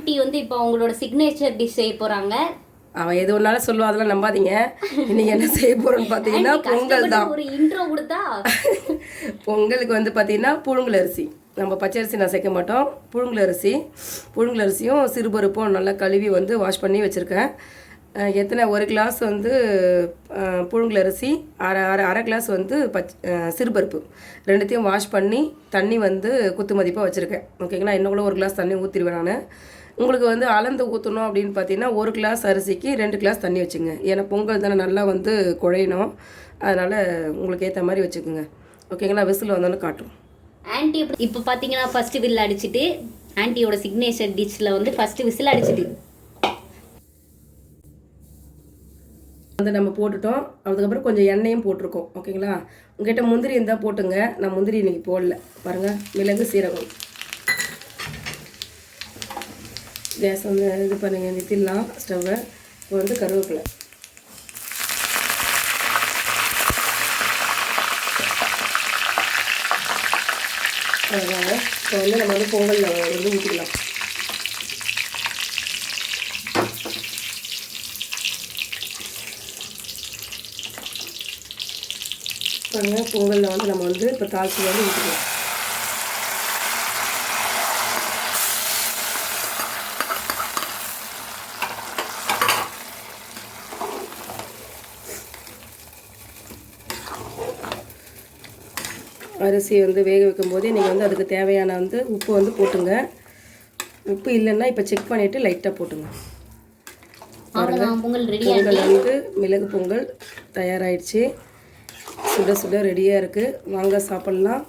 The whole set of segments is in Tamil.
ஆன்ட்டி வந்து இப்போ அவங்களோட சிக்னேச்சர் டிஷ் செய்ய போறாங்க. அவன் எது ஒன்றாலும் சொல்லுவா, அதெல்லாம் நம்பாதீங்க. இன்னைக்கு என்ன செய்ய போகிறோன்னு பார்த்தீங்கன்னா பொங்கல் தான். ஒரு இன்ட்ரோ கொடுத்தா பொங்கலுக்கு வந்து பார்த்தீங்கன்னா புழுங்கல் அரிசி, நம்ம பச்சை அரிசி நான் சேர்க்க மாட்டோம். புழுங்கல் அரிசியும் சிறுபருப்பும் நல்லா கழுவி வந்து வாஷ் பண்ணி வச்சுருக்கேன். எத்தனை ஒரு கிளாஸ் வந்து புழுங்கல் அரிசி, அரை கிளாஸ் வந்து சிறுபருப்பு ரெண்டுத்தையும் வாஷ் பண்ணி தண்ணி வந்து குத்து மதிப்பாக வச்சுருக்கேன். ஓகேங்களா? இன்னும் கூட ஒரு கிளாஸ் தண்ணி ஊற்றிடுவேன் நான். உங்களுக்கு வந்து அளந்து ஊற்றணும் அப்படின்னு பார்த்தீங்கன்னா 1 கிளாஸ் அரிசிக்கு 2 கிளாஸ் தண்ணி வச்சுங்க. ஏன்னா பொங்கல் தானே நல்லா வந்து குழையணும். அதனால் உங்களுக்கு ஏற்ற மாதிரி வச்சுக்கோங்க. ஓகேங்களா? விசில் வந்தோன்னு காட்டும். ஆன்ட்டி இப்போ பார்த்தீங்கன்னா ஃபஸ்ட்டு விசில் அடிச்சுட்டு ஆன்ட்டியோட சிக்னேச்சர் டிஷ்ஷில் வந்து ஃபஸ்ட்டு விசில் அடிச்சுட்டு வந்து நம்ம போட்டுட்டோம். அதுக்கப்புறம் கொஞ்சம் எண்ணெயும் போட்டிருக்கோம். ஓகேங்களா? உங்கள்கிட்ட முந்திரி இருந்தால் போட்டுங்க. நான் முந்திரி இன்றைக்கி போடல. பாருங்கள், மிளகு சீரகம். கேஸ் வந்து இது பண்ணுங்க, நிறுத்திடலாம் ஸ்டவ்வை. இப்போ வந்து கருவேப்பிலை, அதனால இப்போ வந்து நம்ம வந்து பொங்கலில் வந்து ஊற்றிக்கலாம். பாருங்கள், பொங்கலில் வந்து நம்ம வந்து இப்போ தாளிச்சு வந்து ஊற்றிக்கலாம். அரிசி வந்து வேக வைக்கும் போதே நீங்கள் வந்து அதுக்கு தேவையான வந்து உப்பு வந்து போட்டுங்க. உப்பு இல்லைன்னா இப்போ செக் பண்ணிவிட்டு லைட்டாக போட்டுங்க. பொங்கல் வந்து மிளகு பொங்கல் தயாராகிடுச்சு. சுட சுட ரெடியாக இருக்குது. வாங்க சாப்பிட்லாம்.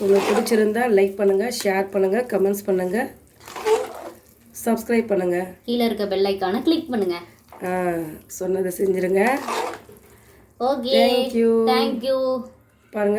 உங்களுக்கு பிடிச்சிருந்தா லைக் பண்ணுங்கள், ஷேர் பண்ணுங்கள், கமெண்ட்ஸ் பண்ணுங்கள், சப்ஸ்கிரைப் பண்ணுங்கள். கீழே இருக்க பெல் ஐக்கானை கிளிக் பண்ணுங்கள். சொன்னதை செஞ்சுருங்க. Okay, thank you. பாருங்கள்.